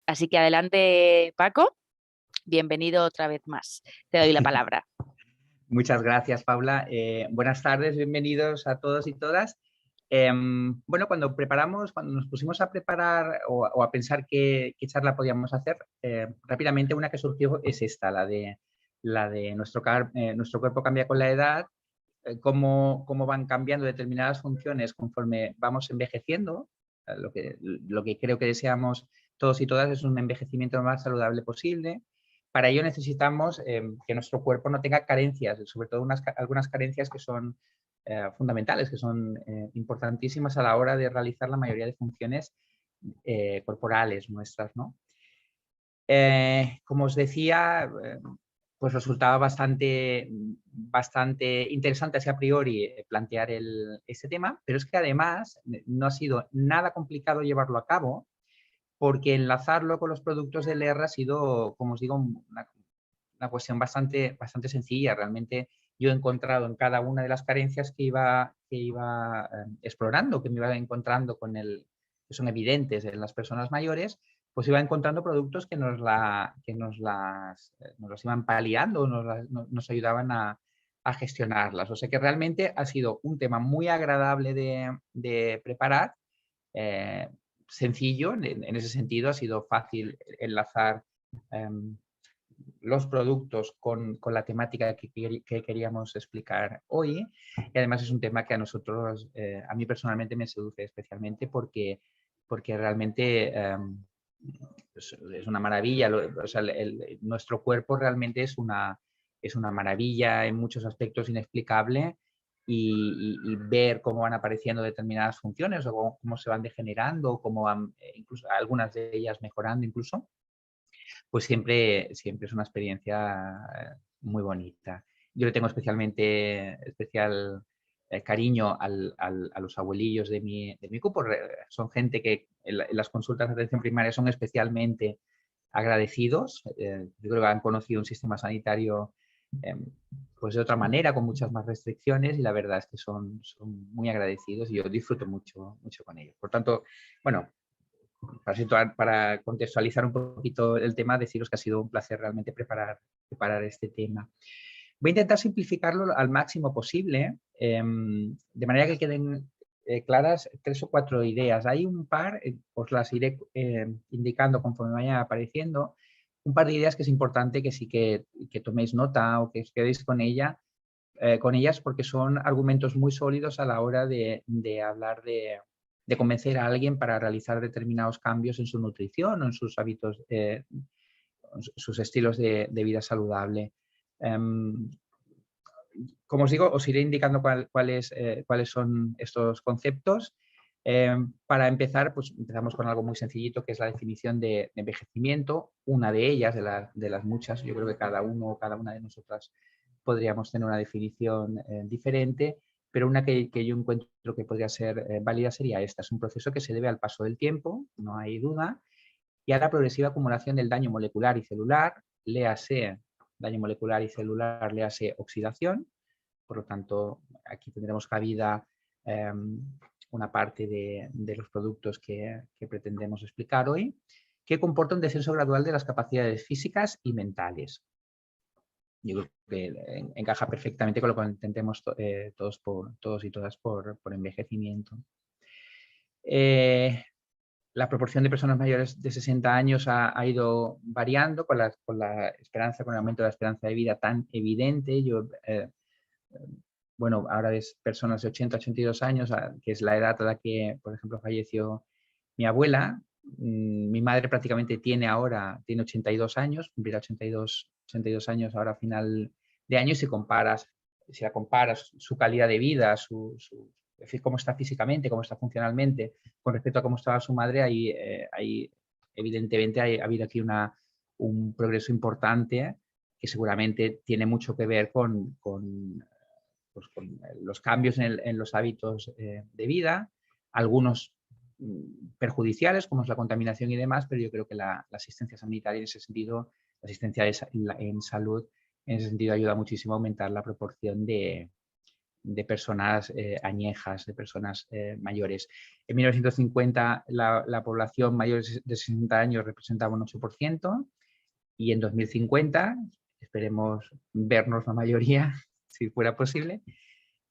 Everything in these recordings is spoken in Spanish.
Así que adelante, Paco, bienvenido otra vez más. Te doy la palabra. Muchas gracias, Paula. Buenas tardes, bienvenidos a todos y todas. Bueno, cuando nos pusimos a preparar o a pensar qué charla podíamos hacer, rápidamente una que surgió es esta, la de nuestro cuerpo cambia con la edad, cómo van cambiando determinadas funciones conforme vamos envejeciendo. Lo que creo que deseamos todos y todas es un envejecimiento lo más saludable posible. Para ello necesitamos que nuestro cuerpo no tenga carencias, sobre todo algunas carencias que son fundamentales, que son importantísimas a la hora de realizar la mayoría de funciones corporales nuestras, ¿no? Como os decía, pues resultaba bastante interesante así a priori plantear este tema, pero es que además no ha sido nada complicado llevarlo a cabo, porque enlazarlo con los productos del ER ha sido, como os digo, una cuestión bastante sencilla. Realmente yo he encontrado en cada una de las carencias que iba explorando, que me iba encontrando que son evidentes en las personas mayores, pues iba encontrando productos que nos las iban paliando, nos ayudaban a gestionarlas. O sea que realmente ha sido un tema muy agradable de preparar, eh, sencillo, en ese sentido ha sido fácil enlazar los productos con la temática que queríamos explicar hoy, y además es un tema que a nosotros, a mí personalmente me seduce especialmente porque realmente es una maravilla. O sea, nuestro cuerpo realmente es una maravilla en muchos aspectos, inexplicable, y ver cómo van apareciendo determinadas funciones o cómo se van degenerando, cómo van incluso algunas de ellas mejorando incluso, pues siempre es una experiencia muy bonita. Yo le tengo especial cariño a los abuelillos de mi grupo. Son gente que en las consultas de atención primaria son especialmente agradecidos. Yo creo que han conocido un sistema sanitario pues de otra manera, con muchas más restricciones, y la verdad es que son muy agradecidos y yo disfruto mucho con ellos. Por tanto, bueno, para contextualizar un poquito el tema, deciros que ha sido un placer realmente preparar este tema. Voy a intentar simplificarlo al máximo posible, de manera que queden claras 3 o 4 ideas. Hay un par, os las iré indicando conforme vayan apareciendo, un par de ideas que es importante que sí que toméis nota o que os quedéis con ellas, porque son argumentos muy sólidos a la hora de hablar de convencer a alguien para realizar determinados cambios en su nutrición o en sus hábitos, sus estilos de vida saludable. Como os digo, os iré indicando cuáles son estos conceptos. Para empezar, pues empezamos con algo muy sencillito, que es la definición de envejecimiento. Una de ellas, de las muchas, yo creo que cada uno o cada una de nosotras podríamos tener una definición diferente, pero una que yo encuentro que podría ser válida sería esta. Es un proceso que se debe al paso del tiempo, no hay duda, y a la progresiva acumulación del daño molecular y celular, léase daño molecular y celular, léase oxidación. Por lo tanto, aquí tendremos cabida una parte de los productos que pretendemos explicar hoy, que comporta un descenso gradual de las capacidades físicas y mentales. Yo creo que encaja perfectamente con lo que entendemos todos y todas por envejecimiento. La proporción de personas mayores de 60 años ha ido variando con la esperanza, con el aumento de la esperanza de vida tan evidente. Bueno, ahora es personas de 80, 82 años, que es la edad a la que, por ejemplo, falleció mi abuela. Mi madre prácticamente tiene 82 años, cumplirá 82 años ahora a final de año, y si la comparas su calidad de vida, es decir, cómo está físicamente, cómo está funcionalmente, con respecto a cómo estaba su madre, ahí evidentemente ha habido aquí un progreso importante que seguramente tiene mucho que ver con los cambios en los hábitos de vida, algunos perjudiciales, como es la contaminación y demás, pero yo creo que la asistencia sanitaria en ese sentido, la asistencia en salud, en ese sentido ayuda muchísimo a aumentar la proporción de personas añejas, de personas mayores. En 1950 la población mayor de 60 años representaba un 8% y en 2050, esperemos vernos la mayoría, si fuera posible,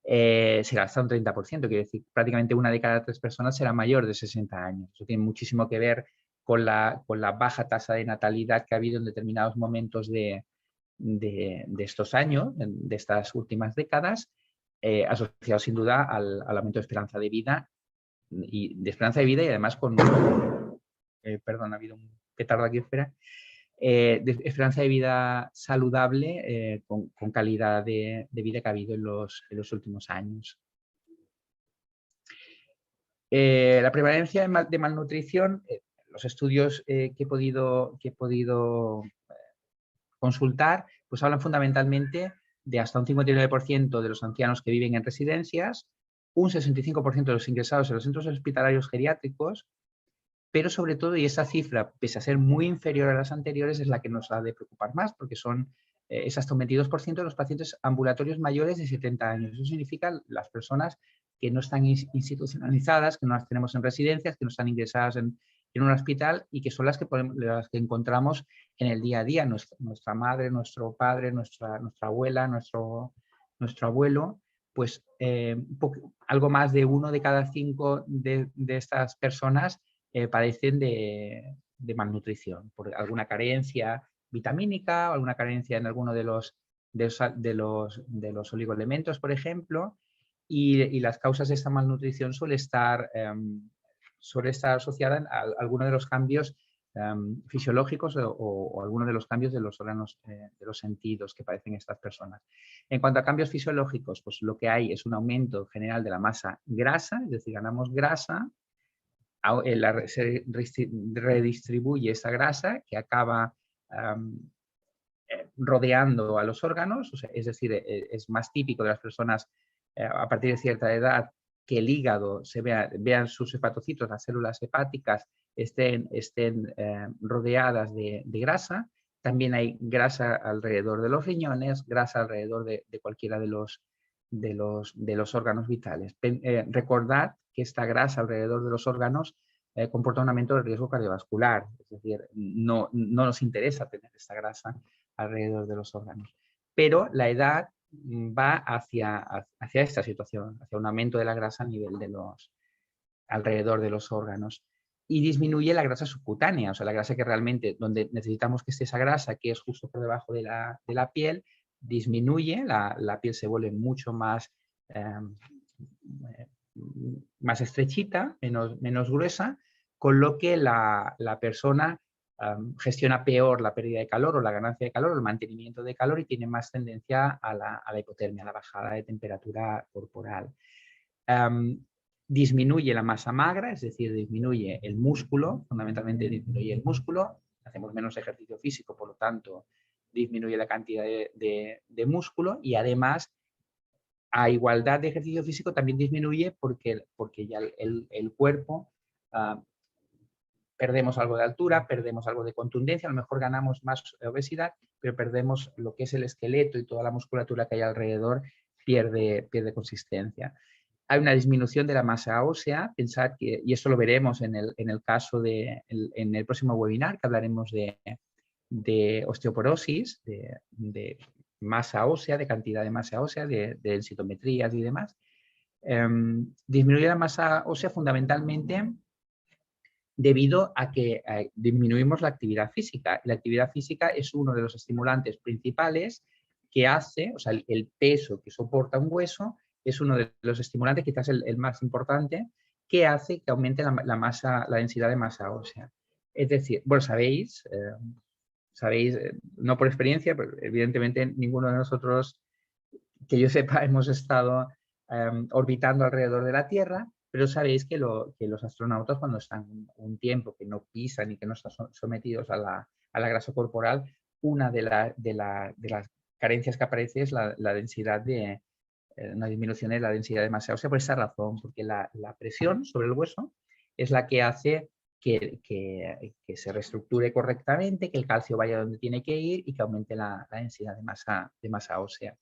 será hasta un 30%, quiere decir, prácticamente 1 de cada 3 personas será mayor de 60 años. Eso tiene muchísimo que ver con la baja tasa de natalidad que ha habido en determinados momentos de estos años, de estas últimas décadas, asociado sin duda al aumento de esperanza de vida y además con, perdón, ha habido un petardo aquí afuera, de esperanza de vida saludable con calidad de vida que ha habido en los últimos años. La prevalencia de malnutrición, los estudios que he podido consultar, pues hablan fundamentalmente de hasta un 59% de los ancianos que viven en residencias, un 65% de los ingresados en los centros hospitalarios geriátricos, pero sobre todo, y esa cifra, pese a ser muy inferior a las anteriores, es la que nos ha de preocupar más, porque es hasta un 22% de los pacientes ambulatorios mayores de 70 años. Eso significa las personas que no están institucionalizadas, que no las tenemos en residencias, que no están ingresadas en un hospital y que son las que encontramos en el día a día. Nuestra madre, nuestro padre, nuestra abuela, nuestro abuelo, pues algo más de 1 de cada 5 de estas personas padecen de malnutrición por alguna carencia vitamínica o alguna carencia en alguno de los oligoelementos, por ejemplo, y las causas de esta malnutrición suele estar asociada a alguno de los cambios fisiológicos o alguno de los cambios de los órganos de los sentidos que padecen estas personas. En cuanto a cambios fisiológicos, pues lo que hay es un aumento general de la masa grasa, es decir, ganamos grasa, se redistribuye esa grasa que acaba rodeando a los órganos, o sea, es decir, es más típico de las personas a partir de cierta edad que el hígado vean sus hepatocitos, las células hepáticas, estén rodeadas de grasa. También hay grasa alrededor de los riñones, grasa alrededor de cualquiera de los órganos vitales. Recordad que esta grasa alrededor de los órganos comporta un aumento del riesgo cardiovascular, es decir, no nos interesa tener esta grasa alrededor de los órganos. Pero la edad va hacia esta situación, hacia un aumento de la grasa a nivel alrededor de los órganos. Y disminuye la grasa subcutánea, o sea, la grasa que realmente, donde necesitamos que esté esa grasa, que es justo por debajo de la piel, disminuye, la piel se vuelve mucho más estrechita, menos gruesa, con lo que la persona gestiona peor la pérdida de calor o la ganancia de calor o el mantenimiento de calor y tiene más tendencia a la hipotermia, a la bajada de temperatura corporal. Disminuye la masa magra, es decir, disminuye el músculo, fundamentalmente disminuye el músculo, hacemos menos ejercicio físico, por lo tanto, disminuye la cantidad de músculo y además, a igualdad de ejercicio físico, también disminuye porque ya el cuerpo perdemos algo de altura, perdemos algo de contundencia, a lo mejor ganamos más obesidad, pero perdemos lo que es el esqueleto y toda la musculatura que hay alrededor pierde consistencia. Hay una disminución de la masa ósea, pensad que, y esto lo veremos en el caso en el próximo webinar, que hablaremos de osteoporosis, de masa ósea, de cantidad de masa ósea, de densitometrías y demás. Disminuye la masa ósea fundamentalmente debido a que disminuimos la actividad física. La actividad física es uno de los estimulantes principales que hace, o sea, el peso que soporta un hueso es uno de los estimulantes, quizás el más importante, que hace que aumente la densidad de masa ósea. Es decir, bueno, sabéis, no por experiencia, pero evidentemente ninguno de nosotros, que yo sepa, hemos estado orbitando alrededor de la Tierra, pero sabéis que los astronautas, cuando están un tiempo que no pisan y que no están sometidos a la grasa corporal, una de las carencias que aparece es la densidad una disminución de la densidad de masa ósea por esa razón, porque la presión sobre el hueso es la que hace que se reestructure correctamente, que el calcio vaya donde tiene que ir y que aumente la densidad de masa ósea.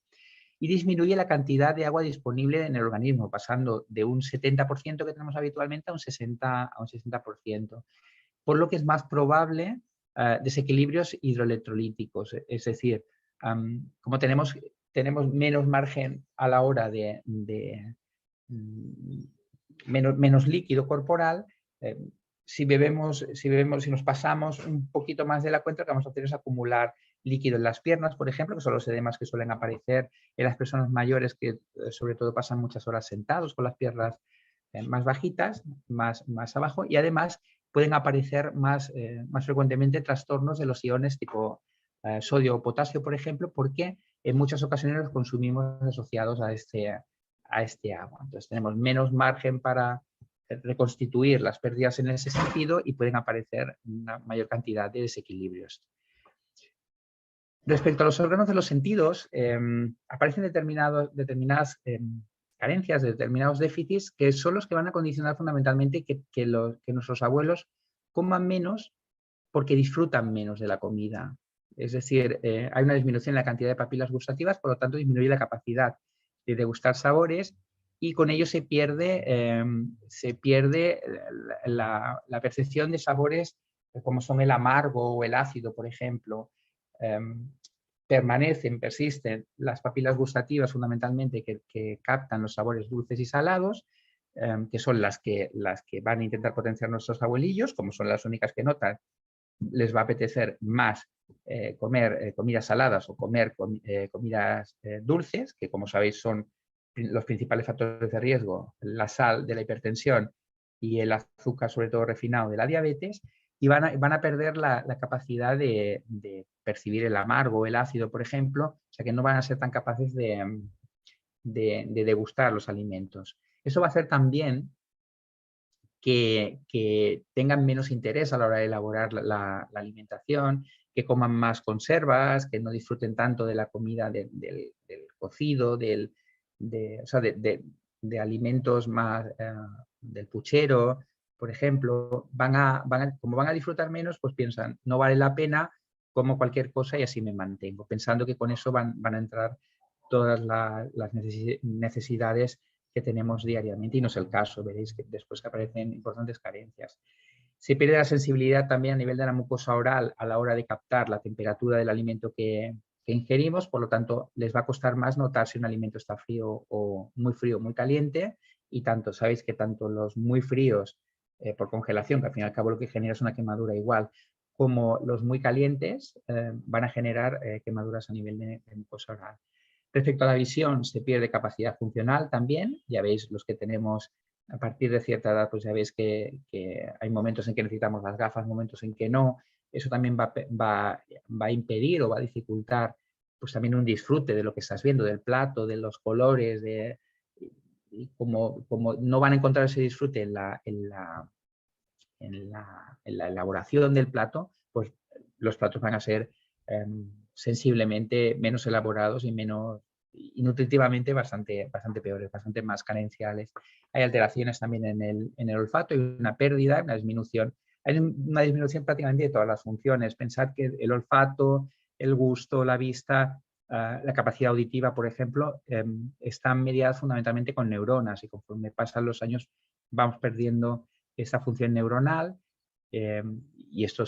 y disminuye la cantidad de agua disponible en el organismo, pasando de un 70% que tenemos habitualmente a un 60%. Por lo que es más probable desequilibrios hidroelectrolíticos, es decir, como tenemos menos margen a la hora de menos líquido corporal, si nos pasamos un poquito más de la cuenta, lo que vamos a hacer es acumular líquido en las piernas, por ejemplo, que son los edemas que suelen aparecer en las personas mayores que sobre todo pasan muchas horas sentados con las piernas más bajitas, más abajo, y además pueden aparecer más frecuentemente trastornos de los iones tipo sodio o potasio, por ejemplo, porque en muchas ocasiones los consumimos asociados a este agua. Entonces tenemos menos margen para reconstituir las pérdidas en ese sentido y pueden aparecer una mayor cantidad de desequilibrios. Respecto a los órganos de los sentidos, aparecen determinadas carencias, determinados déficits que son los que van a condicionar fundamentalmente que nuestros abuelos coman menos porque disfrutan menos de la comida. Es decir, hay una disminución en la cantidad de papilas gustativas, por lo tanto disminuye la capacidad de degustar sabores y con ello se pierde la percepción de sabores como son el amargo o el ácido, por ejemplo. Persisten las papilas gustativas fundamentalmente que captan los sabores dulces y salados, que son las que van a intentar potenciar nuestros abuelillos, como son las únicas que notan, les va a apetecer más comer comidas saladas o comer comidas dulces, que como sabéis son los principales factores de riesgo, la sal de la hipertensión y el azúcar, sobre todo refinado, de la diabetes, y van a perder la capacidad de percibir el amargo o el ácido, por ejemplo, o sea que no van a ser tan capaces de degustar los alimentos. Eso va a hacer también que tengan menos interés a la hora de elaborar la alimentación, que coman más conservas, que no disfruten tanto de la comida del cocido, de alimentos más del puchero, por ejemplo. Como van a disfrutar menos, pues piensan, no vale la pena, como cualquier cosa y así me mantengo, pensando que con eso van a entrar todas las necesidades que tenemos diariamente, y no es el caso, veréis que después que aparecen importantes carencias. Se pierde la sensibilidad también a nivel de la mucosa oral a la hora de captar la temperatura del alimento que ingerimos, por lo tanto les va a costar más notar si un alimento está frío, muy caliente, y sabéis que tanto los muy fríos por congelación, que al fin y al cabo lo que genera es una quemadura igual, como los muy calientes van a generar quemaduras a nivel de mucosa oral. Respecto a la visión, se pierde capacidad funcional también. Ya veis, los que tenemos a partir de cierta edad, pues ya veis que hay momentos en que necesitamos las gafas, momentos en que no. Eso también va a impedir o va a dificultar pues también un disfrute de lo que estás viendo, del plato, de los colores, y como no van a encontrar ese disfrute en la elaboración del plato, pues los platos van a ser sensiblemente menos elaborados y nutritivamente bastante peores, bastante más carenciales. Hay alteraciones también en el olfato, hay una pérdida, una disminución. Hay una disminución prácticamente de todas las funciones. Pensad que el olfato, el gusto, la vista, la capacidad auditiva, por ejemplo, están mediadas fundamentalmente con neuronas, y conforme pasan los años vamos perdiendo esa función neuronal, y esto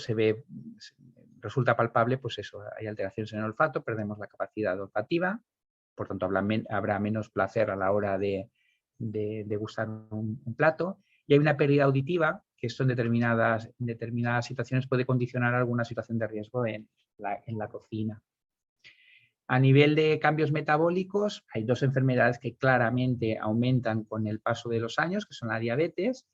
resulta palpable, pues eso, hay alteraciones en el olfato, perdemos la capacidad olfativa, por tanto habrá menos placer a la hora de degustar un plato, y hay una pérdida auditiva que esto en determinadas situaciones puede condicionar alguna situación de riesgo en la cocina. A nivel de cambios metabólicos, hay dos enfermedades que claramente aumentan con el paso de los años, que son la diabetes,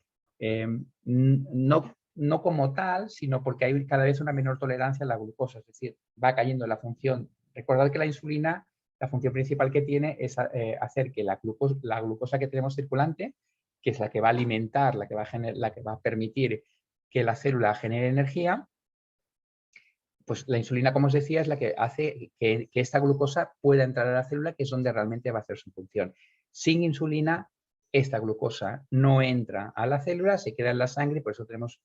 no como tal, sino porque hay cada vez una menor tolerancia a la glucosa, es decir, va cayendo la función. Recordad que la insulina, la función principal que tiene es hacer que la glucosa que tenemos circulante, que es la que va a alimentar, la que va a permitir que la célula genere energía, pues la insulina, como os decía, es la que hace que esta glucosa pueda entrar a la célula, que es donde realmente va a hacer su función. Sin insulina, esta glucosa no entra a la célula, se queda en la sangre, y por eso tenemos,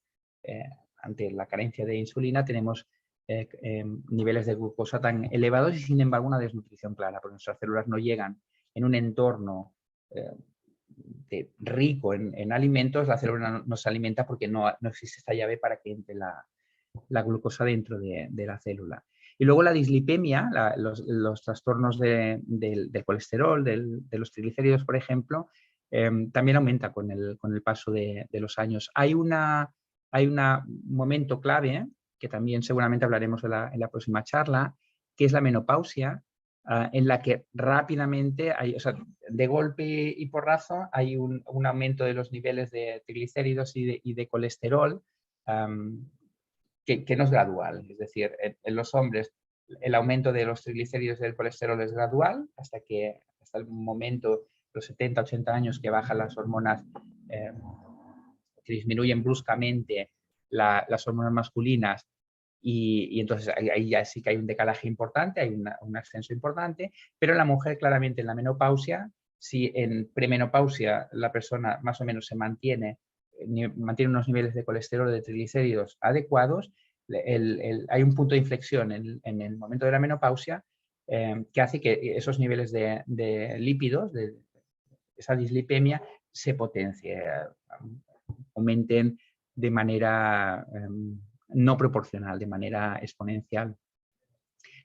ante la carencia de insulina, tenemos niveles de glucosa tan elevados y sin embargo una desnutrición clara, porque nuestras células no llegan en un entorno rico en alimentos, la célula no se alimenta porque no existe esta llave para que entre la glucosa dentro de la célula. Y luego la dislipemia, los trastornos del colesterol, de los triglicéridos, por ejemplo, también aumenta con el paso de los años. Hay un momento clave, que también seguramente hablaremos en la próxima charla, que es la menopausia, en la que rápidamente, de golpe y porrazo, hay un aumento de los niveles de triglicéridos y de colesterol, que no es gradual. Es decir, en los hombres el aumento de los triglicéridos y del colesterol es gradual hasta el momento, los 70, 80 años, que bajan las hormonas, que disminuyen bruscamente las hormonas masculinas, y entonces ahí ya sí que hay un decalaje importante, hay un ascenso importante, pero en la mujer claramente en la menopausia, si en premenopausia la persona más o menos se mantiene unos niveles de colesterol, de triglicéridos adecuados, hay un punto de inflexión en el momento de la menopausia, que hace que esos niveles de lípidos, de esa dislipemia, se potencie, aumenten de manera no proporcional, de manera exponencial.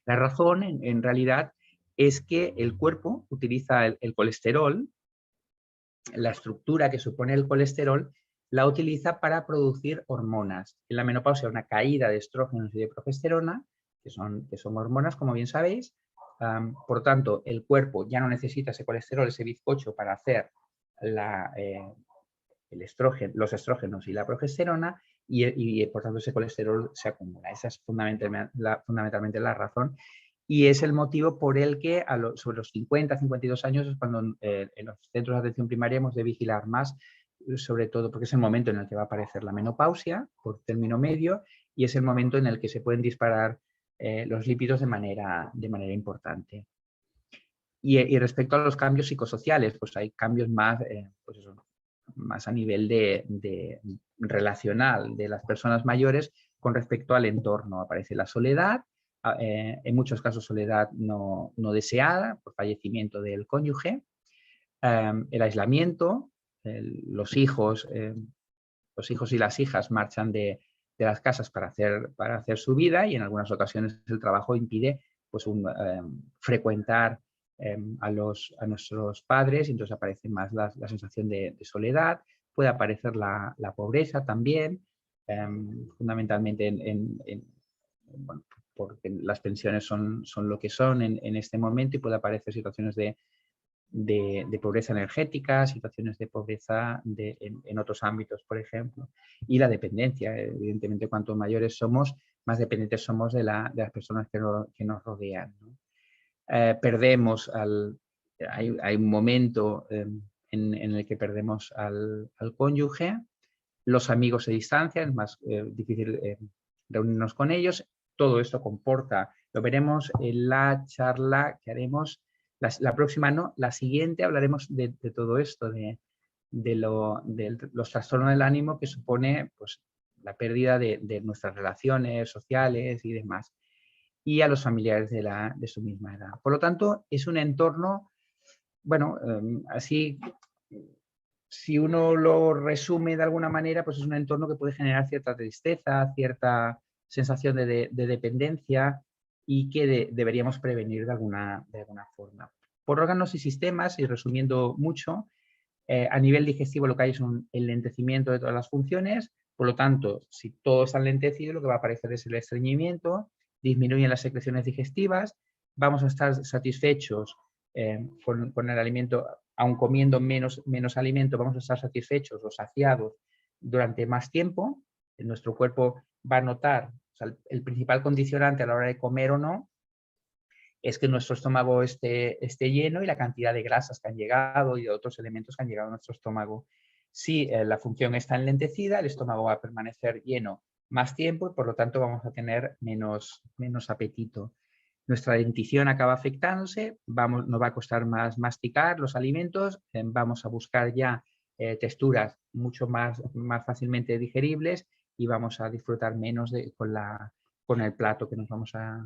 La razón, en realidad, es que el cuerpo utiliza el colesterol, la estructura que supone el colesterol, la utiliza para producir hormonas. En la menopausia hay una caída de estrógenos y de progesterona, que son hormonas, como bien sabéis. Por tanto, el cuerpo ya no necesita ese colesterol, ese bizcocho, para hacer los estrógenos y la progesterona, y por tanto ese colesterol se acumula. Esa es fundamentalmente la razón. Y es el motivo por el que sobre los 50, 52 años es cuando en los centros de atención primaria hemos de vigilar más, sobre todo porque es el momento en el que va a aparecer la menopausia, por término medio, y es el momento en el que se pueden disparar los lípidos de manera importante. Y respecto a los cambios psicosociales, pues hay cambios más, más a nivel de relacional de las personas mayores con respecto al entorno. Aparece la soledad, en muchos casos soledad no deseada por fallecimiento del cónyuge, el aislamiento, los hijos y las hijas marchan de las casas para hacer su vida, y en algunas ocasiones el trabajo impide pues, frecuentar a nuestros padres, y entonces aparece más la sensación de soledad. Puede aparecer la pobreza también, fundamentalmente bueno, porque las pensiones son lo que son en este momento, y puede aparecer situaciones de pobreza energética, situaciones de pobreza en otros ámbitos, por ejemplo. Y la dependencia, evidentemente, cuanto mayores somos, más dependientes somos de las personas que nos rodean, ¿no? Perdemos hay un momento en el que perdemos al cónyuge, los amigos se distancian, es más difícil reunirnos con ellos. Todo esto comporta, lo veremos en la charla que haremos, la próxima no, la siguiente hablaremos de todo esto, de los trastornos del ánimo que supone pues, la pérdida de nuestras relaciones sociales y demás, y a los familiares de su misma edad. Por lo tanto, es un entorno, bueno, así, si uno lo resume de alguna manera, pues es un entorno que puede generar cierta tristeza, cierta sensación de dependencia, y que deberíamos prevenir de alguna forma. Por órganos y sistemas, y resumiendo mucho, a nivel digestivo lo que hay es un enlentecimiento de todas las funciones. Por lo tanto, si todo está enlentecido, lo que va a aparecer es el estreñimiento, disminuyen las secreciones digestivas, vamos a estar satisfechos con el alimento, aun comiendo menos alimento, vamos a estar satisfechos o saciados durante más tiempo. Nuestro cuerpo va a notar, o sea, el principal condicionante a la hora de comer o no es que nuestro estómago esté lleno, y la cantidad de grasas que han llegado y de otros elementos que han llegado a nuestro estómago. Si la función está enlentecida, el estómago va a permanecer lleno más tiempo, y por lo tanto vamos a tener menos apetito. Nuestra dentición acaba afectándose, nos va a costar más masticar los alimentos, vamos a buscar ya texturas mucho más fácilmente digeribles, y vamos a disfrutar menos con con el plato que nos vamos a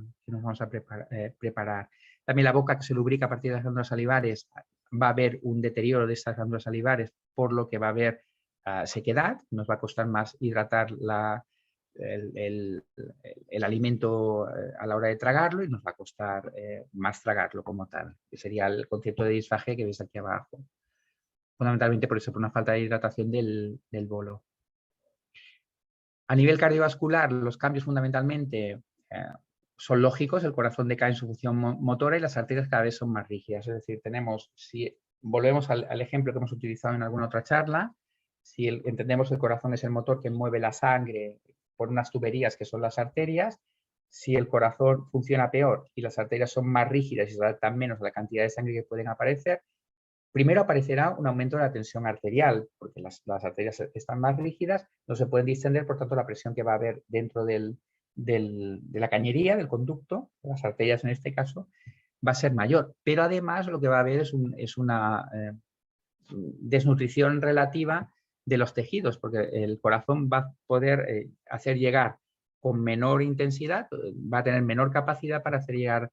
preparar. También la boca, que se lubrica a partir de las glándulas salivares, va a haber un deterioro de estas glándulas salivares, por lo que va a haber sequedad, nos va a costar más hidratar el alimento a la hora de tragarlo y nos va a costar más tragarlo como tal, que sería el concepto de disfagia que veis aquí abajo. Fundamentalmente por eso, por una falta de hidratación del bolo. A nivel cardiovascular, los cambios fundamentalmente son lógicos, el corazón decae en su función motora y las arterias cada vez son más rígidas. Es decir, si volvemos al ejemplo que hemos utilizado en alguna otra charla, si entendemos que el corazón es el motor que mueve la sangre por unas tuberías que son las arterias, si el corazón funciona peor y las arterias son más rígidas y se adaptan menos a la cantidad de sangre que pueden aparecer, primero aparecerá un aumento de la tensión arterial, porque las arterias están más rígidas, no se pueden distender, por tanto la presión que va a haber dentro de la cañería, del conducto, de las arterias en este caso, va a ser mayor. Pero además lo que va a haber es una desnutrición relativa de los tejidos, porque el corazón va a poder hacer llegar con menor intensidad, va a tener menor capacidad para hacer llegar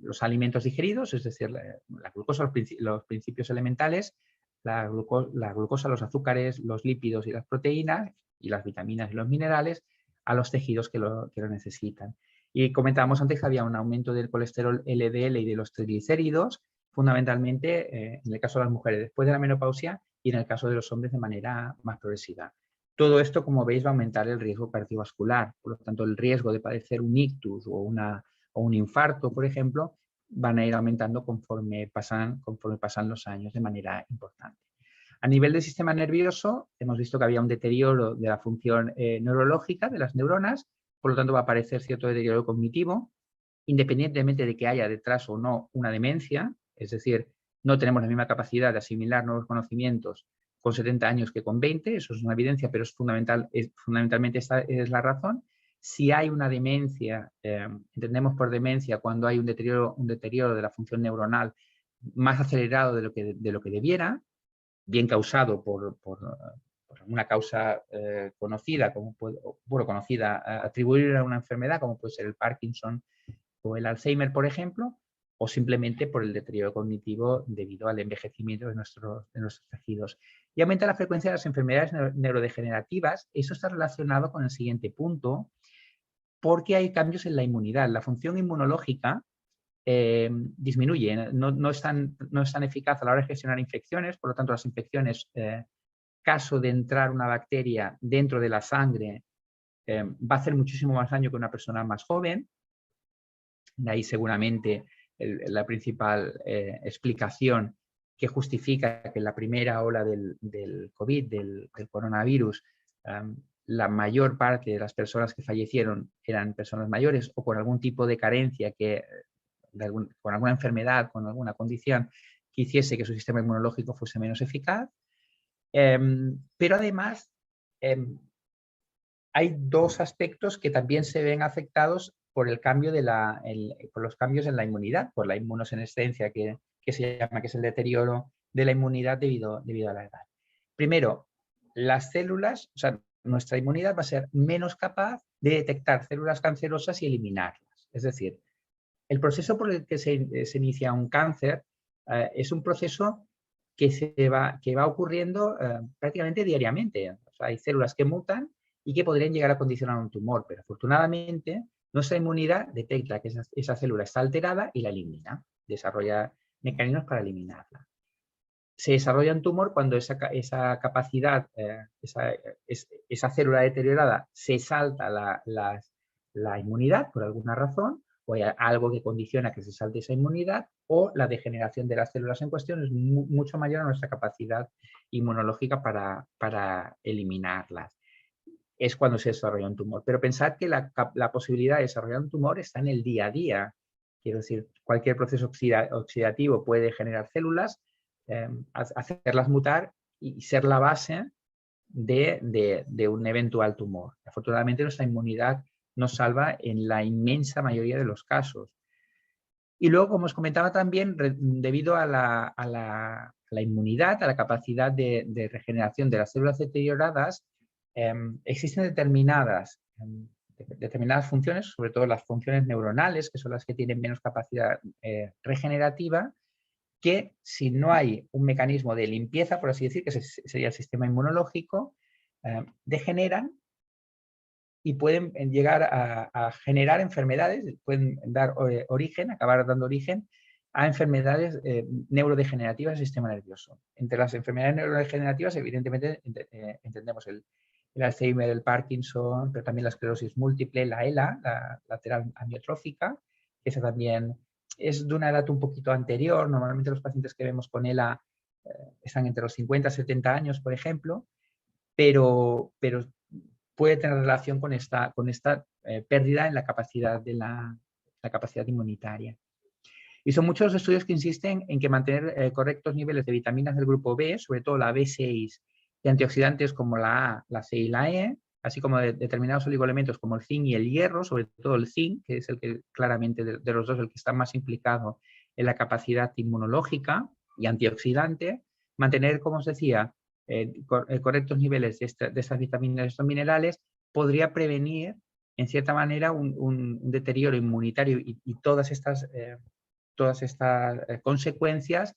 los alimentos digeridos, es decir, la glucosa, los principios elementales, la glucosa, los azúcares, los lípidos y las proteínas, y las vitaminas y los minerales, a los tejidos que lo necesitan. Y comentábamos antes que había un aumento del colesterol LDL y de los triglicéridos, fundamentalmente en el caso de las mujeres después de la menopausia y en el caso de los hombres de manera más progresiva. Todo esto, como veis, va a aumentar el riesgo cardiovascular. Por lo tanto, el riesgo de padecer un ictus o un infarto, por ejemplo, van a ir aumentando conforme pasan los años de manera importante. A nivel del sistema nervioso, hemos visto que había un deterioro de la función neurológica de las neuronas, por lo tanto va a aparecer cierto deterioro cognitivo, independientemente de que haya detrás o no una demencia, es decir, no tenemos la misma capacidad de asimilar nuevos conocimientos con 70 años que con 20, eso es una evidencia, pero fundamentalmente esta es la razón. Si hay una demencia, entendemos por demencia cuando hay un deterioro de la función neuronal más acelerado de lo que debiera, bien causado por una causa conocida, atribuir a una enfermedad como puede ser el Parkinson o el Alzheimer, por ejemplo, o simplemente por el deterioro cognitivo debido al envejecimiento de nuestros tejidos. Y aumenta la frecuencia de las enfermedades neurodegenerativas. Eso está relacionado con el siguiente punto, porque hay cambios en la inmunidad. La función inmunológica disminuye, no es tan eficaz a la hora de gestionar infecciones, por lo tanto las infecciones, caso de entrar una bacteria dentro de la sangre, va a hacer muchísimo más daño que una persona más joven. De ahí seguramente la principal explicación que justifica que en la primera ola del COVID, del coronavirus, la mayor parte de las personas que fallecieron eran personas mayores o con algún tipo de carencia, con alguna enfermedad, con alguna condición que hiciese que su sistema inmunológico fuese menos eficaz. Pero además hay dos aspectos que también se ven afectados por el cambio por los cambios en la inmunidad, por la inmunosenescencia que se llama, que es el deterioro de la inmunidad debido a la edad. Primero, las células, o sea, nuestra inmunidad va a ser menos capaz de detectar células cancerosas y eliminarlas. Es decir, el proceso por el que se inicia un cáncer es un proceso que va ocurriendo prácticamente diariamente. O sea, hay células que mutan y que podrían llegar a condicionar un tumor, pero afortunadamente nuestra inmunidad detecta que esa célula está alterada y la elimina, desarrolla mecanismos para eliminarla. Se desarrolla un tumor cuando esa capacidad, esa célula deteriorada se salta la inmunidad por alguna razón, o hay algo que condiciona que se salte esa inmunidad, o la degeneración de las células en cuestión es mucho mayor a nuestra capacidad inmunológica para eliminarlas. Es cuando se desarrolla un tumor. Pero pensad que la posibilidad de desarrollar un tumor está en el día a día. Quiero decir, cualquier proceso oxidativo puede generar células, hacerlas mutar y ser la base de un eventual tumor. Afortunadamente, nuestra inmunidad nos salva en la inmensa mayoría de los casos. Y luego, como os comentaba también, debido a la inmunidad, a la capacidad de regeneración de las células deterioradas, existen determinadas determinadas funciones, sobre todo las funciones neuronales, que son las que tienen menos capacidad regenerativa, que si no hay un mecanismo de limpieza, por así decir, que sería el sistema inmunológico, degeneran y pueden llegar a generar enfermedades, pueden dar origen, acabar dando origen a enfermedades neurodegenerativas del sistema nervioso. Entre las enfermedades neurodegenerativas, evidentemente, entendemos el Alzheimer, el Parkinson, pero también la esclerosis múltiple, la ELA, la lateral amiotrófica, que esa también es de una edad un poquito anterior. Normalmente los pacientes que vemos con ELA están entre los 50 y 70 años, por ejemplo, pero puede tener relación con esta pérdida en la capacidad la capacidad inmunitaria. Y son muchos los estudios que insisten en que mantener correctos niveles de vitaminas del grupo B, sobre todo la B6, y antioxidantes como la A, la C y la E, así como de determinados oligoelementos como el zinc y el hierro, sobre todo el zinc, que es el que claramente de los dos el que está más implicado en la capacidad inmunológica y antioxidante, mantener, como os decía, correctos niveles de estas vitaminas, de estos minerales, podría prevenir, en cierta manera, un deterioro inmunitario y todas estas consecuencias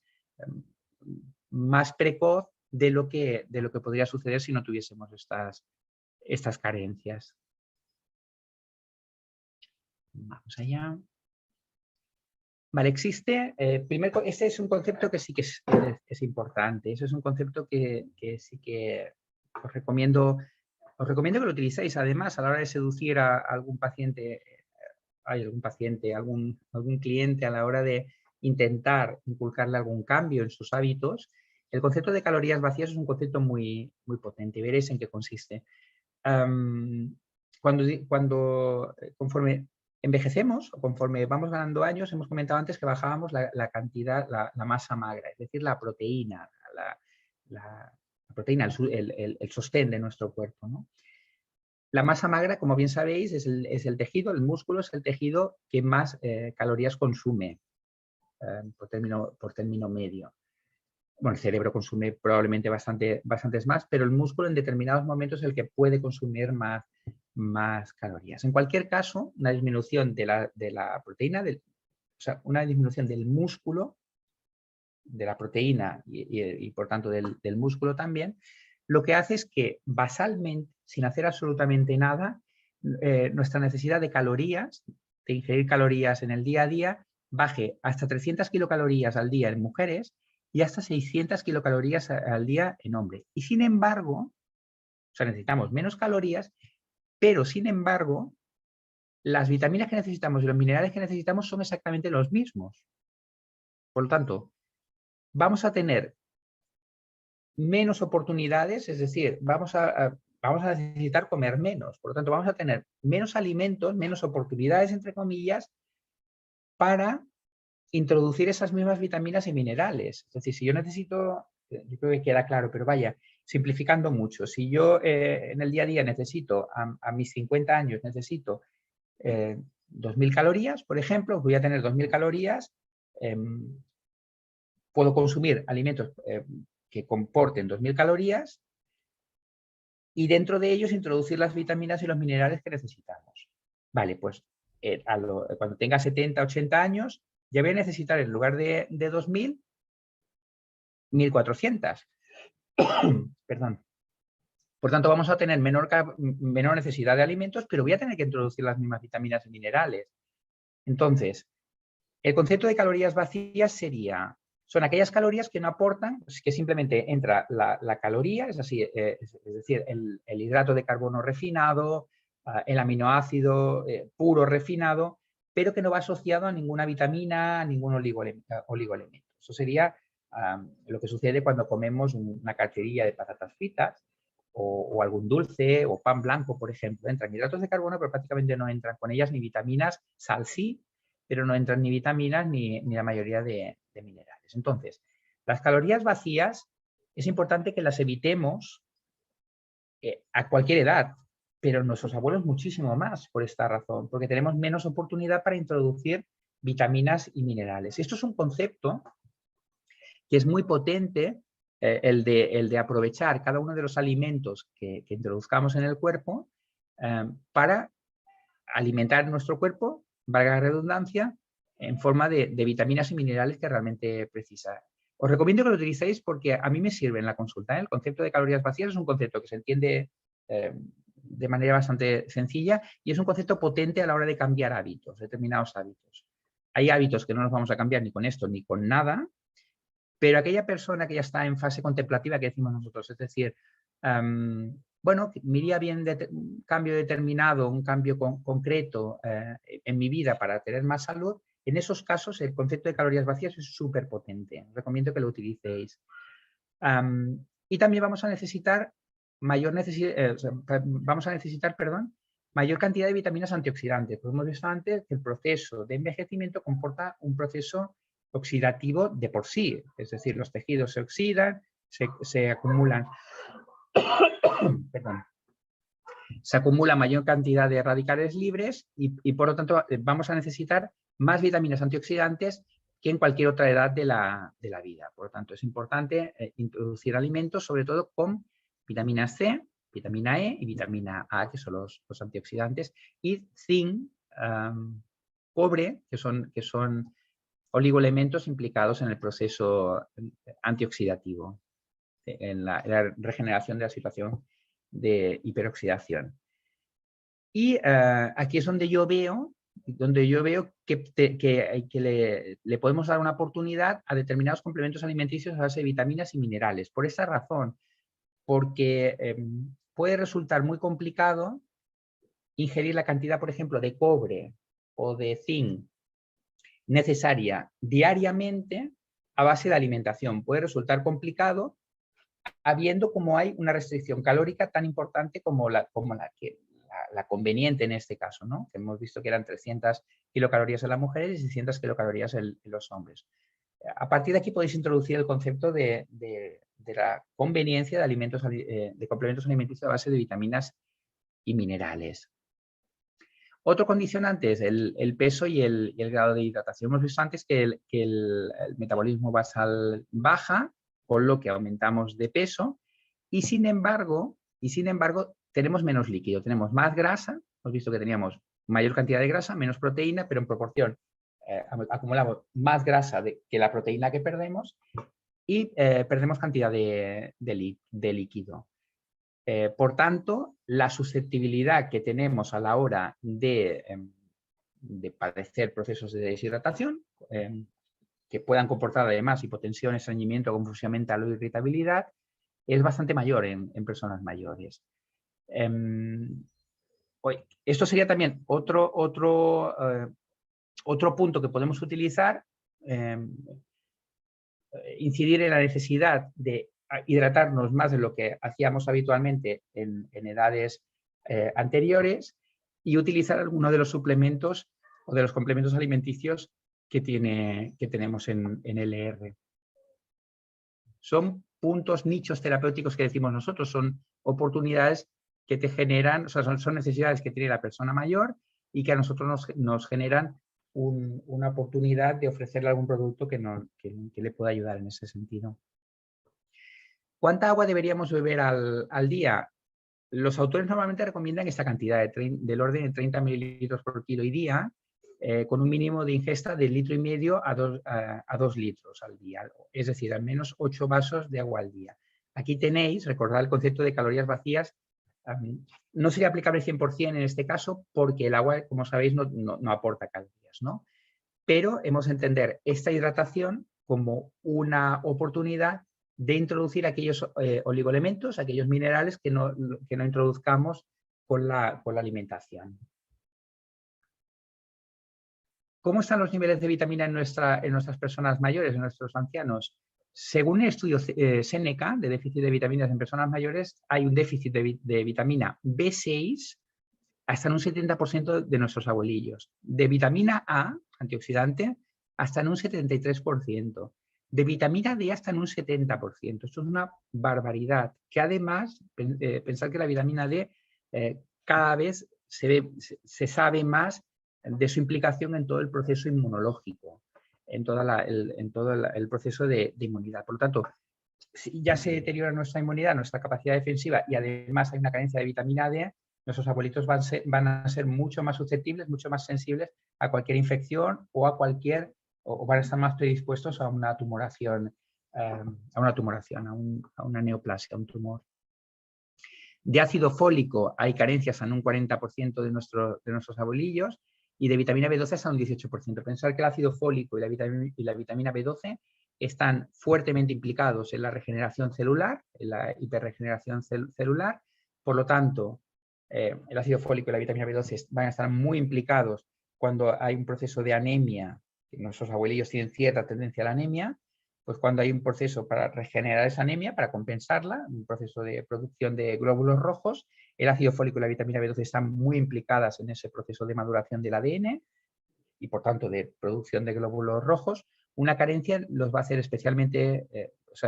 más precoz de lo que podría suceder si no tuviésemos estas carencias. Vamos allá. Vale, existe, este es un concepto que sí que es importante. Ese es un concepto que sí que os recomiendo que lo utilicéis. Además, a la hora de seducir a algún paciente, algún cliente, a la hora de intentar inculcarle algún cambio en sus hábitos, el concepto de calorías vacías es un concepto muy, muy potente. Veréis en qué consiste. Conforme envejecemos o conforme vamos ganando años, hemos comentado antes que bajábamos la cantidad, la masa magra, es decir, la proteína, el sostén de nuestro cuerpo, ¿no? La masa magra, como bien sabéis, es el tejido, el músculo es el tejido que más calorías consume por término medio. Bueno, el cerebro consume probablemente bastantes más, pero el músculo en determinados momentos es el que puede consumir más calorías. En cualquier caso, una disminución de la proteína, o sea, una disminución del músculo, de la proteína y por tanto del músculo también, lo que hace es que basalmente, sin hacer absolutamente nada, nuestra necesidad de calorías, de ingerir calorías en el día a día, baje hasta 300 kilocalorías al día en mujeres y hasta 600 kilocalorías al día en hombres. Y sin embargo, o sea, necesitamos menos calorías, pero sin embargo, las vitaminas que necesitamos y los minerales que necesitamos son exactamente los mismos. Por lo tanto, vamos a tener menos oportunidades, es decir, vamos a necesitar comer menos. Por lo tanto, vamos a tener menos alimentos, menos oportunidades, entre comillas, para introducir esas mismas vitaminas y minerales. Es decir, si yo necesito, yo creo que queda claro, pero vaya, simplificando mucho, si yo en el día a día necesito, a mis 50 años necesito 2.000 calorías, por ejemplo, voy a tener 2.000 calorías, puedo consumir alimentos que comporten 2.000 calorías y dentro de ellos introducir las vitaminas y los minerales que necesitamos. Vale, pues cuando tenga 70, 80 años, ya voy a necesitar en lugar de 2.000, 1.400. Perdón. Por tanto, vamos a tener menor necesidad de alimentos, pero voy a tener que introducir las mismas vitaminas y minerales. Entonces, el concepto de calorías vacías son aquellas calorías que no aportan, que simplemente entra la caloría, es decir, el hidrato de carbono refinado, el aminoácido puro refinado, pero que no va asociado a ninguna vitamina, a ningún oligoelemento. Eso sería lo que sucede cuando comemos una carterilla de patatas fritas o algún dulce o pan blanco, por ejemplo. Entran hidratos de carbono, pero prácticamente no entran con ellas ni vitaminas, sal sí, pero no entran ni vitaminas ni la mayoría de minerales. Entonces, las calorías vacías es importante que las evitemos a cualquier edad, pero nuestros abuelos muchísimo más por esta razón, porque tenemos menos oportunidad para introducir vitaminas y minerales. Esto es un concepto que es muy potente, el de aprovechar cada uno de los alimentos que introduzcamos en el cuerpo para alimentar nuestro cuerpo, valga la redundancia, en forma de vitaminas y minerales que realmente precisa. Os recomiendo que lo utilicéis porque a mí me sirve en la consulta, ¿eh? El concepto de calorías vacías es un concepto que se entiende de manera bastante sencilla y es un concepto potente a la hora de cambiar hábitos, determinados hábitos. Hay hábitos que no nos vamos a cambiar ni con esto ni con nada, pero aquella persona que ya está en fase contemplativa que decimos nosotros, es decir, bueno, me iría bien un cambio determinado, un cambio concreto en mi vida para tener más salud, en esos casos el concepto de calorías vacías es súper potente. Os recomiendo que lo utilicéis. Y también vamos a necesitar mayor cantidad de vitaminas antioxidantes. Pues hemos visto antes que el proceso de envejecimiento comporta un proceso oxidativo de por sí, es decir, los tejidos se oxidan, se acumulan, perdón, se acumula mayor cantidad de radicales libres y por lo tanto vamos a necesitar más vitaminas antioxidantes que en cualquier otra edad de la vida. Por lo tanto, es importante introducir alimentos, sobre todo con vitamina C, vitamina E y vitamina A, que son los antioxidantes, y zinc, cobre, que son oligoelementos implicados en el proceso antioxidativo, en la regeneración de la situación de hiperoxidación. Y aquí es donde yo veo que le podemos dar una oportunidad a determinados complementos alimenticios a base de vitaminas y minerales. Por esa razón, porque puede resultar muy complicado ingerir la cantidad, por ejemplo, de cobre o de zinc necesaria diariamente a base de alimentación. Puede resultar complicado habiendo como hay una restricción calórica tan importante como la conveniente en este caso, ¿no? Que hemos visto que eran 300 kilocalorías en las mujeres y 600 kilocalorías en los hombres. A partir de aquí podéis introducir el concepto de la conveniencia de alimentos, de complementos alimenticios a base de vitaminas y minerales. Otro condicionante es el peso y el grado de hidratación. Hemos visto antes que el metabolismo basal baja, con lo que aumentamos de peso, y sin embargo tenemos menos líquido, tenemos más grasa. Hemos visto que teníamos mayor cantidad de grasa, menos proteína, pero en proporción acumulamos más grasa que la proteína que perdemos y perdemos cantidad de líquido. Por tanto, la susceptibilidad que tenemos a la hora de padecer procesos de deshidratación, que puedan comportar además hipotensión, estreñimiento, confusión mental o irritabilidad, es bastante mayor en personas mayores. Esto sería también otro punto que podemos utilizar, incidir en la necesidad de hidratarnos más de lo que hacíamos habitualmente en edades anteriores y utilizar alguno de los suplementos o de los complementos alimenticios que tenemos en LR. Son puntos, nichos terapéuticos que decimos nosotros, son oportunidades que te generan, o sea, son necesidades que tiene la persona mayor y que a nosotros nos generan una oportunidad de ofrecerle algún producto que le pueda ayudar en ese sentido. ¿Cuánta agua deberíamos beber al día? Los autores normalmente recomiendan esta cantidad del orden de 30 mililitros por kilo y día, con un mínimo de ingesta de 1,5 litros a 2 litros al día, es decir, al menos 8 vasos de agua al día. Aquí tenéis, recordad el concepto de calorías vacías, no sería aplicable 100% en este caso porque el agua, como sabéis, no aporta calorías, ¿no? Pero hemos de entender esta hidratación como una oportunidad de introducir aquellos oligoelementos, aquellos minerales que no introduzcamos con la alimentación. ¿Cómo están los niveles de vitamina en nuestras personas mayores, en nuestros ancianos? Según el estudio Seneca de déficit de vitaminas en personas mayores, hay un déficit de vitamina B6 hasta en un 70% de nuestros abuelillos. De vitamina A, antioxidante, hasta en un 73%. De vitamina D hasta en un 70%. Esto es una barbaridad. Que además, pensar que la vitamina D cada vez se sabe más de su implicación en todo el proceso inmunológico, en todo el proceso de inmunidad. Por lo tanto, si ya se deteriora nuestra inmunidad, nuestra capacidad defensiva y además hay una carencia de vitamina D, nuestros abuelitos van a ser mucho más susceptibles, mucho más sensibles a cualquier infección o o van a estar más predispuestos a una tumoración, a una neoplasia, a un tumor. De ácido fólico hay carencias en un 40% de nuestros abuelillos, y de vitamina B12 hasta un 18%. Pensar que el ácido fólico y la vitamina B12 están fuertemente implicados en la regeneración celular, en la hiperregeneración celular. Por lo tanto, el ácido fólico y la vitamina B12 van a estar muy implicados cuando hay un proceso de anemia, que nuestros abuelillos tienen cierta tendencia a la anemia, pues cuando hay un proceso para regenerar esa anemia, para compensarla, un proceso de producción de glóbulos rojos, el ácido fólico y la vitamina B12 están muy implicadas en ese proceso de maduración del ADN y, por tanto, de producción de glóbulos rojos. Una carencia los va a hacer especialmente,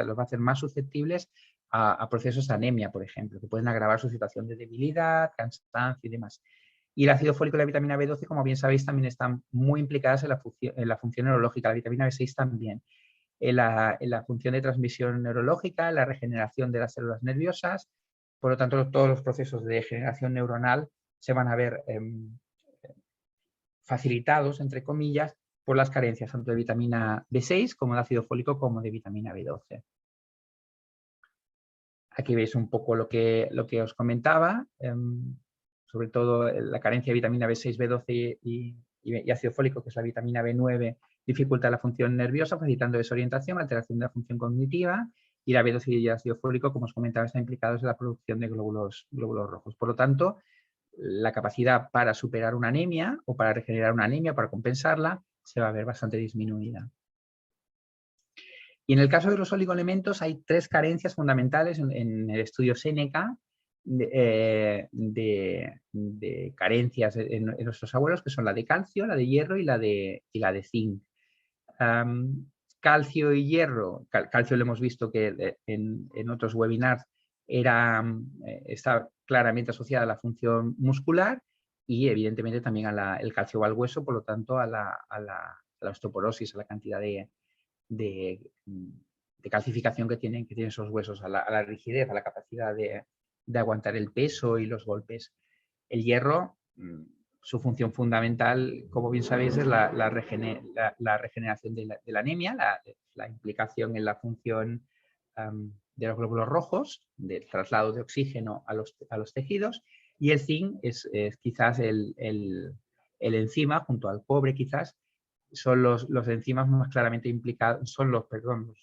los va a hacer más susceptibles a procesos de anemia, por ejemplo, que pueden agravar su situación de debilidad, cansancio y demás. Y el ácido fólico y la vitamina B12, como bien sabéis, también están muy implicadas en la función neurológica, la vitamina B6 también. En la función de transmisión neurológica, la regeneración de las células nerviosas. Por lo tanto, todos los procesos de degeneración neuronal se van a ver facilitados, entre comillas, por las carencias tanto de vitamina B6 como de ácido fólico como de vitamina B12. Aquí veis un poco lo que os comentaba, sobre todo la carencia de vitamina B6, B12 y ácido fólico, que es la vitamina B9, dificulta la función nerviosa, facilitando desorientación, alteración de la función cognitiva, y la B12 y el ácido fólico, como os comentaba, están implicados en la producción de glóbulos rojos. Por lo tanto, la capacidad para superar una anemia o para regenerar una anemia, para compensarla, se va a ver bastante disminuida. Y en el caso de los oligoelementos hay 3 carencias fundamentales en el estudio Seneca de carencias en nuestros abuelos, que son la de calcio, la de hierro y la de zinc. Calcio y hierro, calcio lo hemos visto que en otros webinars está claramente asociada a la función muscular y evidentemente también el calcio va al hueso, por lo tanto a la osteoporosis, a la cantidad de calcificación que tienen esos huesos, a la rigidez, a la capacidad de aguantar el peso y los golpes. El hierro, su función fundamental, como bien sabéis, es la regeneración de la anemia, la implicación en la función de los glóbulos rojos, del traslado de oxígeno a los tejidos, y el zinc es quizás el enzima, junto al cobre quizás, son los enzimas más claramente implicados, son los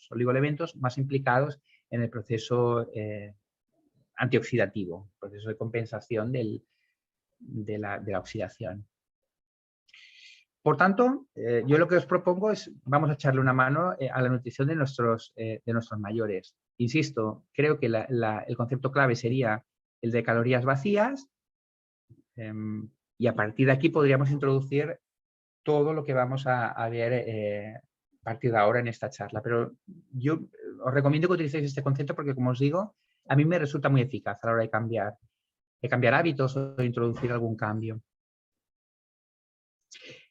oligoelementos más implicados en el proceso antioxidativo, proceso de compensación de la oxidación. Por tanto, yo lo que os propongo es, vamos a echarle una mano a la nutrición de nuestros mayores. Insisto, creo que el concepto clave sería el de calorías vacías, y a partir de aquí podríamos introducir todo lo que vamos a ver a partir de ahora en esta charla. Pero yo os recomiendo que utilicéis este concepto porque, como os digo, a mí me resulta muy eficaz a la hora de cambiar hábitos o de introducir algún cambio.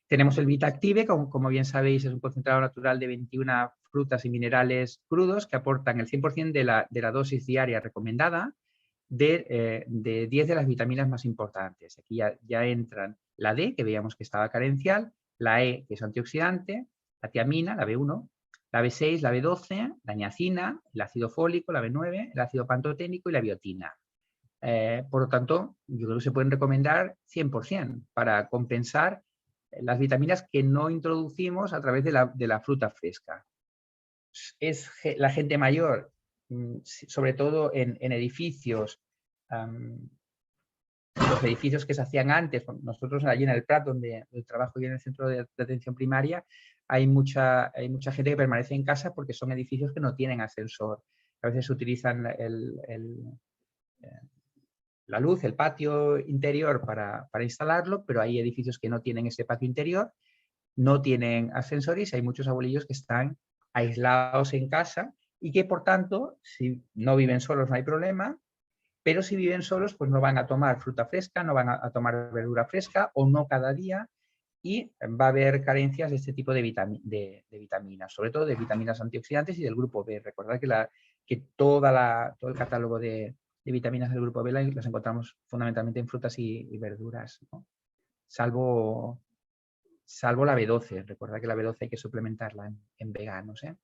Tenemos el VitaActive, como bien sabéis, es un concentrado natural de 21 frutas y minerales crudos que aportan el 100% de la dosis diaria recomendada de 10 de las vitaminas más importantes. Aquí ya entran la D, que veíamos que estaba carencial, la E, que es antioxidante, la tiamina, la B1, la B6, la B12, la niacina, el ácido fólico, la B9, el ácido pantoténico y la biotina. Por lo tanto, yo creo que se pueden recomendar 100% para compensar las vitaminas que no introducimos a través de la fruta fresca. Es la gente mayor, sobre todo en edificios, los edificios que se hacían antes. Nosotros allí en el Prat, donde trabajo yo en el centro de atención primaria, hay mucha gente que permanece en casa porque son edificios que no tienen ascensor. A veces utilizan la luz, el patio interior para instalarlo, pero hay edificios que no tienen ese patio interior, no tienen ascensores y hay muchos abuelillos que están aislados en casa y que, por tanto, si no viven solos no hay problema, pero si viven solos pues no van a tomar fruta fresca, no van a tomar verdura fresca o no cada día, y va a haber carencias de este tipo de vitaminas, sobre todo de vitaminas antioxidantes y del grupo B. Recordad que todo el catálogo de vitaminas del grupo B las encontramos fundamentalmente en frutas y verduras, ¿no? Salvo la B12. Recordad que la B12 hay que suplementarla en veganos, ¿eh?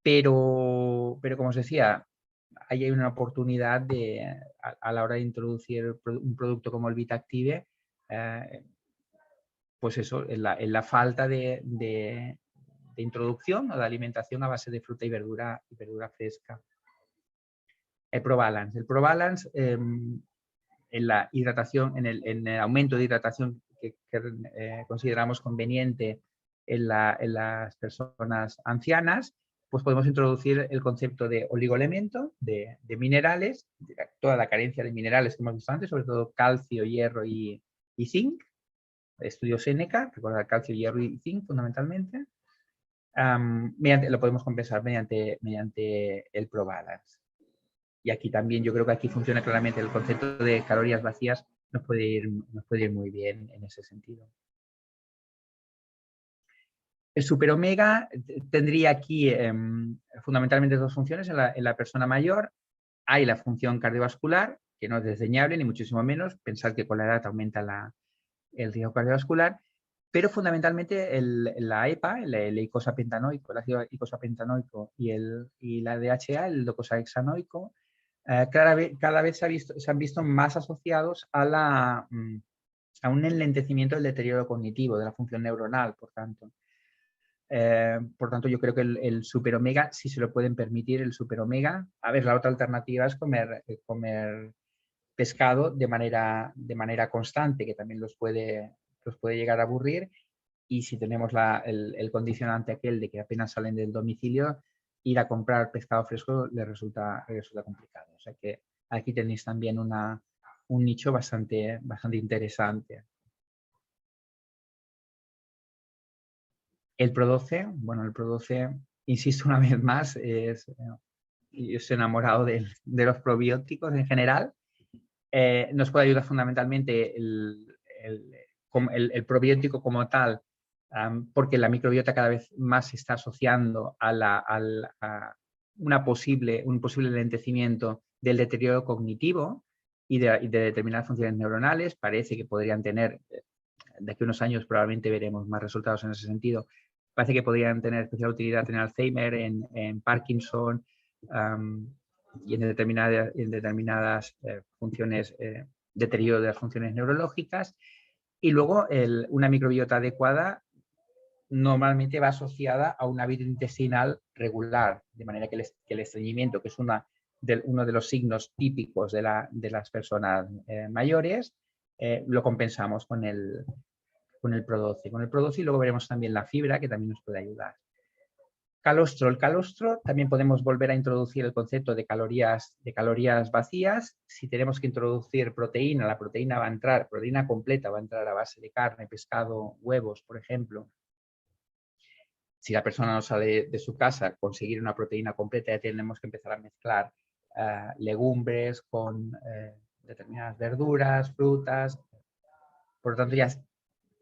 Pero como os decía, ahí hay una oportunidad a la hora de introducir un producto como el VitaActive, pues eso, en la falta de introducción o de alimentación a base de fruta y verdura fresca. El ProBalance. El ProBalance, en la hidratación, en el aumento de hidratación que consideramos conveniente en las personas ancianas, pues podemos introducir el concepto de oligoelemento, de minerales, toda la carencia de minerales que hemos visto antes, sobre todo calcio, hierro y zinc. Estudio Seneca, recordar calcio, hierro y zinc fundamentalmente. Lo podemos compensar mediante el ProBalance. Y aquí también yo creo que aquí funciona claramente el concepto de calorías vacías, nos puede ir muy bien en ese sentido. El Super Omega tendría aquí fundamentalmente dos funciones en la persona mayor. Hay la función cardiovascular, que no es desdeñable ni muchísimo menos. Pensar que con la edad aumenta el riesgo cardiovascular, pero fundamentalmente la EPA, el eicosapentanoico, el ácido eicosapentanoico y la DHA, el docosahexanoico, cada vez se han visto más asociados a un enlentecimiento del deterioro cognitivo, de la función neuronal, por tanto. Yo creo que el super omega, si se lo pueden permitir, el super omega. A ver, la otra alternativa es comer pescado de manera constante, que también los puede llegar a aburrir. Y si tenemos el condicionante aquel de que apenas salen del domicilio, ir a comprar pescado fresco les resulta complicado. O sea que aquí tenéis también un nicho bastante interesante. El Pro12, bueno, el Pro12, insisto una vez más, yo estoy enamorado de los probióticos en general. Nos puede ayudar fundamentalmente el probiótico como tal, porque la microbiota cada vez más se está asociando a un posible enlentecimiento del deterioro cognitivo y de determinadas funciones neuronales. Parece que podrían tener, de aquí a unos años probablemente veremos más resultados en ese sentido, parece que podrían tener especial utilidad en Alzheimer, en Parkinson, y en determinadas funciones, deterioro de las funciones neurológicas. Y luego una microbiota adecuada normalmente va asociada a una vida intestinal regular, de manera que el estreñimiento, que es uno de los signos típicos de las personas mayores, lo compensamos con el Pro12. Con el Pro12 y luego veremos también la fibra, que también nos puede ayudar. Calostro. El calostro también podemos volver a introducir el concepto de calorías vacías. Si tenemos que introducir proteína, la proteína va a entrar, proteína completa va a entrar a base de carne, pescado, huevos, por ejemplo. Si la persona no sale de su casa, conseguir una proteína completa, ya tenemos que empezar a mezclar legumbres con determinadas verduras, frutas. Por lo tanto, ya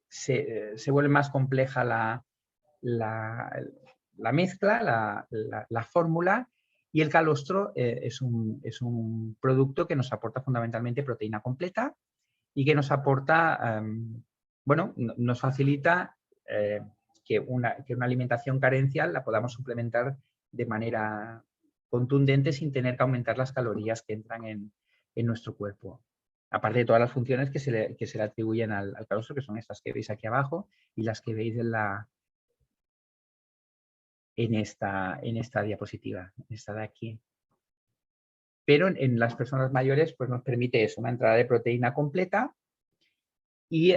se vuelve más compleja la mezcla, la fórmula, y el calostro es un producto que nos aporta fundamentalmente proteína completa y que nos aporta, nos facilita que una alimentación carencial la podamos suplementar de manera contundente sin tener que aumentar las calorías que entran en nuestro cuerpo. Aparte de todas las funciones que se le atribuyen al calostro, que son estas que veis aquí abajo y las que veis en esta diapositiva, esta de aquí. Pero en las personas mayores pues nos permite eso, una entrada de proteína completa y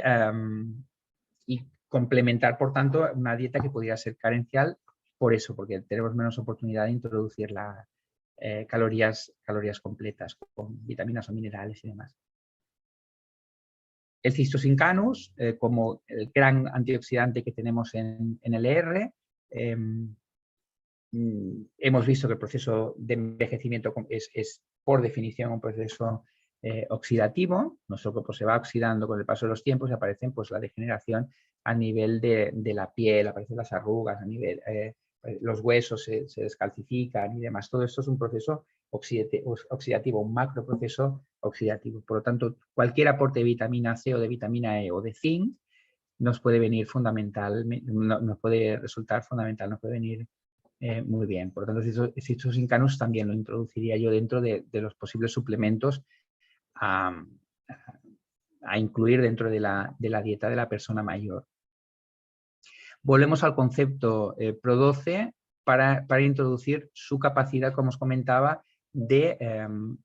complementar, por tanto, una dieta que podría ser carencial por eso, porque tenemos menos oportunidad de introducir calorías completas con vitaminas o minerales y demás. El Cystosincanus, como el gran antioxidante que tenemos en el ER, hemos visto que el proceso de envejecimiento es por definición un proceso oxidativo. Nuestro cuerpo se va oxidando con el paso de los tiempos y aparecen pues, la degeneración a nivel de la piel, aparecen las arrugas, a nivel, los huesos se descalcifican y demás. Todo esto es un proceso oxidativo, un macroproceso oxidativo. Por lo tanto, cualquier aporte de vitamina C o de vitamina E o de zinc nos puede venir fundamental, nos puede resultar fundamental, nos puede venir muy bien. Por lo tanto, Citrus incanus también lo introduciría yo dentro de los posibles suplementos a incluir dentro de la dieta de la persona mayor. Volvemos al concepto Pro12 para introducir su capacidad, como os comentaba, de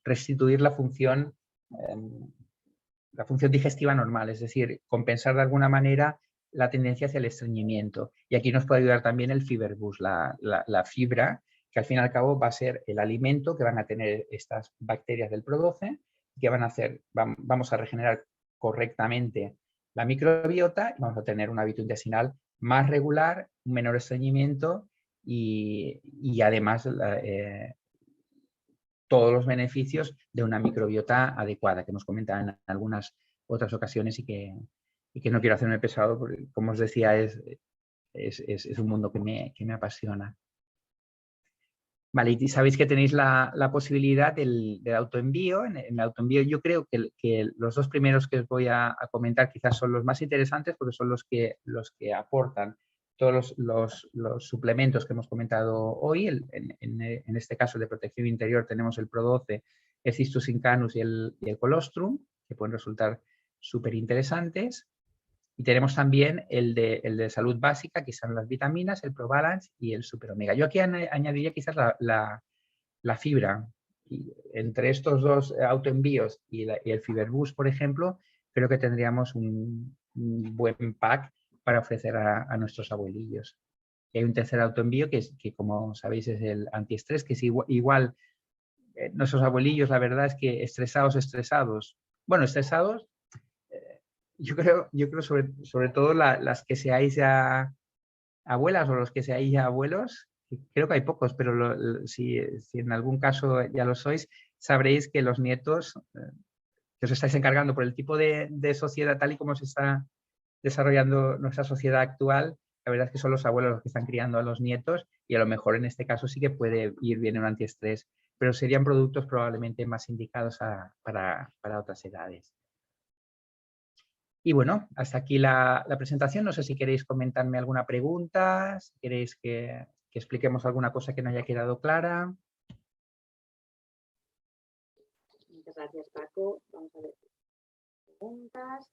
restituir la función digestiva normal, es decir, compensar de alguna manera la tendencia hacia el estreñimiento. Y aquí nos puede ayudar también el Fiber Boost, la fibra, que al fin y al cabo va a ser el alimento que van a tener estas bacterias del Pro12, que van a hacer, vamos a regenerar correctamente la microbiota y vamos a tener un hábito intestinal más regular, un menor estreñimiento y además todos los beneficios de una microbiota adecuada, que hemos comentado en algunas otras ocasiones y que no quiero hacerme pesado, porque como os decía, es un mundo que me apasiona. Vale, y sabéis que tenéis la posibilidad del autoenvío. En el autoenvío yo creo que los dos primeros que os voy a comentar quizás son los más interesantes porque son los que aportan todos los suplementos que hemos comentado hoy. En este caso de protección interior tenemos el Pro12, el Citrus incanus y el Colostrum, que pueden resultar súper interesantes. Y tenemos también el de salud básica, que son las vitaminas, el ProBalance y el Super Omega. Yo aquí añadiría quizás la fibra. Y entre estos dos autoenvíos y el Fiber Boost, por ejemplo, creo que tendríamos un buen pack para ofrecer a nuestros abuelillos. Y hay un tercer autoenvío que como sabéis, es el antiestrés, que es igual nuestros abuelillos, la verdad es que estresados. Bueno, estresados. Yo creo sobre todo las que seáis ya abuelas o los que seáis ya abuelos, creo que hay pocos, pero si en algún caso ya lo sois, sabréis que los nietos que os estáis encargando por el tipo de sociedad tal y como se está desarrollando nuestra sociedad actual, la verdad es que son los abuelos los que están criando a los nietos y a lo mejor en este caso sí que puede ir bien un antiestrés, pero serían productos probablemente más indicados para otras edades. Y bueno, hasta aquí la presentación. No sé si queréis comentarme alguna pregunta, si queréis que expliquemos alguna cosa que no haya quedado clara. Muchas gracias, Paco. Vamos a ver preguntas.